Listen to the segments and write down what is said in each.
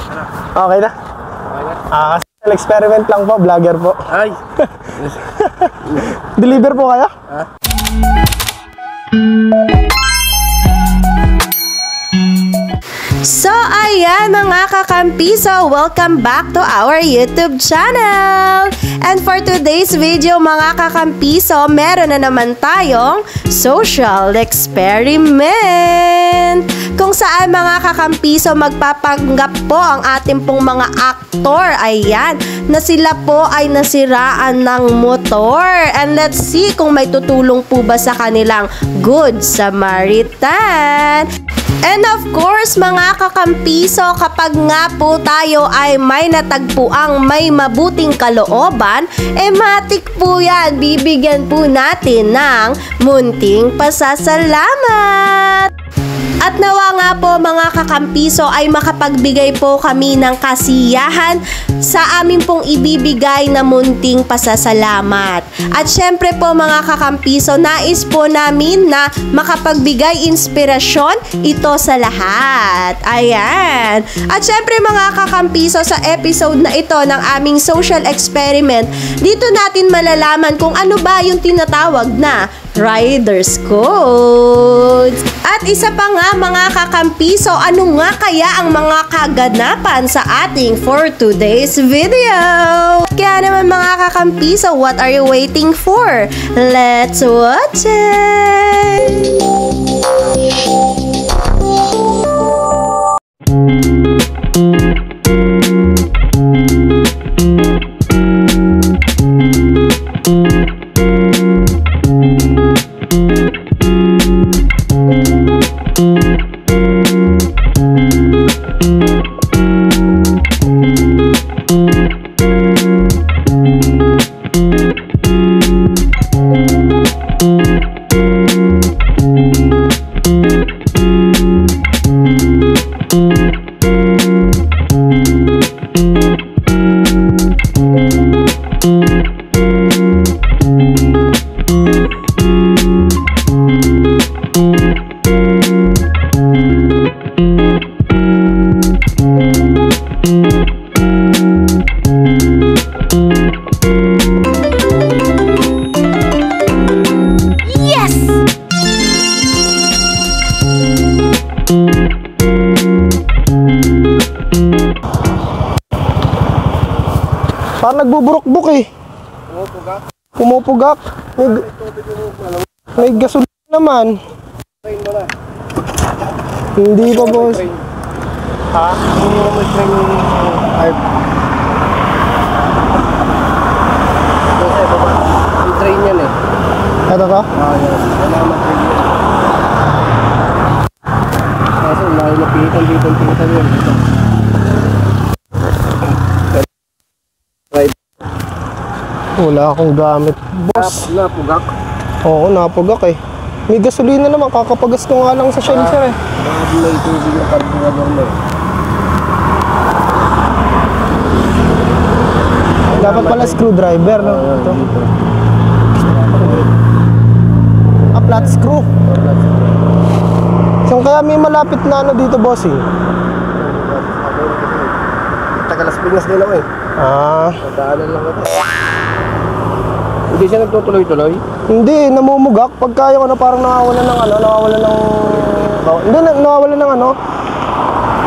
Okay na? Social experiment lang po, vlogger po. Ay! Deliver po kayo? So ayan mga kakampiso, welcome back to our YouTube channel. And for today's video mga kakampiso, meron na naman tayong social experiment. Kung saan mga kakampiso magpapanggap po ang ating pong mga aktor, ayan, na sila po ay nasiraan ng motor. And let's see kung may tutulong po ba sa kanilang Good Samaritan. And of course, mga kakampiso, kapag nga po tayo ay may natagpuang may mabuting kalooban, matik po yan, bibigyan po natin ng munting pasasalamat. At nawa nga po mga kakampiso ay makapagbigay po kami ng kasiyahan sa amin pong ibibigay na munting pasasalamat. At syempre po mga kakampiso, nais po namin na makapagbigay inspirasyon ito sa lahat. Ayan. At syempre mga kakampiso, sa episode na ito ng aming social experiment, dito natin malalaman kung ano ba yung tinatawag na Riders Codes. At isa pa nga mga kakampiso, ano nga kaya ang mga kaganapan sa ating for today's video? Kaya naman mga kakampiso, what are you waiting for? Let's watch it! Parang nagbuburok-buk eh. Pumupugak. May gasolina naman. Train mo na. Hindi pa boss. Ha? Hindi mo may train yung yung train yan eh. Ito ka? Yes. Wala ka ma-train yan. Kaso layo na pihitan yun. Wala akong gamit, boss. Napugak? Oo, napugak eh. May gasolina naman, kakapagas ko nga lang sa sensor eh. May tubig na carburetor mo eh. Dapat pala screwdriver, no? Ito. Flat screw. So kaya may malapit na ano dito, bossing? Tagalas Pinas din ako eh. Nadaanan lang ako. Hindi siya nagtutuloy-tuloy? Hindi, namumugak. Pagka yung ano, parang nakawala ng ano, hindi, nakawala ng ano.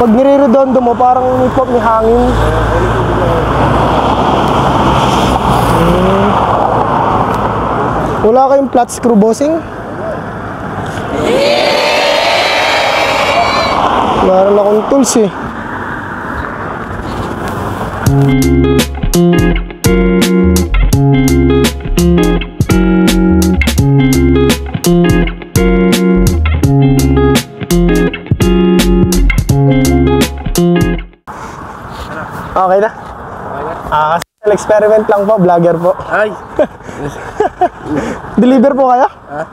Pag nire-redondo mo, parang may hangin. Wala kayong flat screw, bossing? Meron akong tools eh. Okay na? Social experiment lang po, vlogger po. Ay! Deliver po kayo?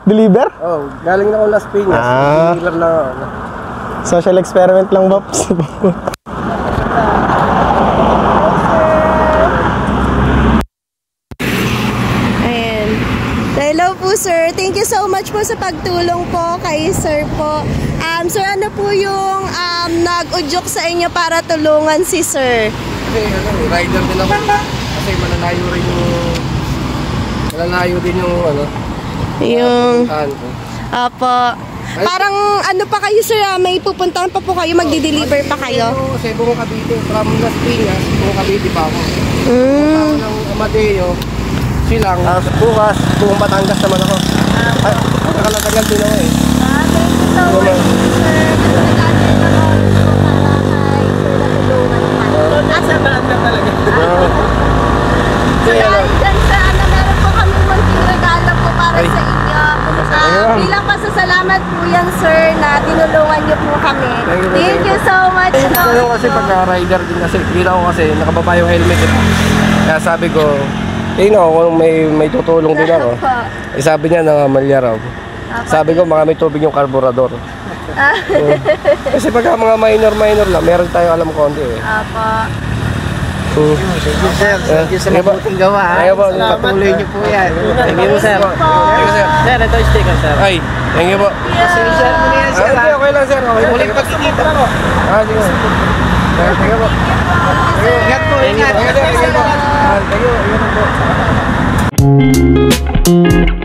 Deliver? Oh, galing na ako Las Piñas. Deliver na ako. Social experiment lang, Bops. Ayan. Hello po sir, Thank you so much po sa pagtulong po kay sir po. Sir, ano po yung nag-udyok sa inyo para tulungan si sir? Kasi rider din ako. Kasi malalayo din yung Yung, puntahan ko. apo. Parang ano pa kayo sir, may pupuntahan pa po kayo, magdi-deliver pa kayo? Cebu Cavite, from Las Piñas, Cebu Cavite pa ako. Mm. Ako ng Amadeo, silang. Bukas, buong Batangas naman ako. Ay, nakalagagan din ako eh. Thank you so much, sir. Kaya Dahil dyan sa meron po kami munting regalo po para sa inyo. Bilang pasasalamat po yan, sir, na tinulungan niyo po kami. Thank you so much. Pero kasi pagka-rider din kasi, kita ko kasi nakababa yung helmet eh. Kaya sabi ko, kung may tutulong din ako. Eh, sabi niya na malya raw. Sabi ko, baka may tubig yung karburador. Kasi pagka mga minor lang, meron tayo alam konti eh. Apa. Sir, thank you sa mabuting gawa. Patuloy niyo po yan. Thank you, sir. Thank you, sir. Sir, ito yung sticker, sir. Ay, thank you po. Sir, muna yan, sir. Okay lang, sir. Muling pagkikita ko. Sige. Thank you po. Ingat po, ingat. Thank you, sir. Thank you. Ingat po.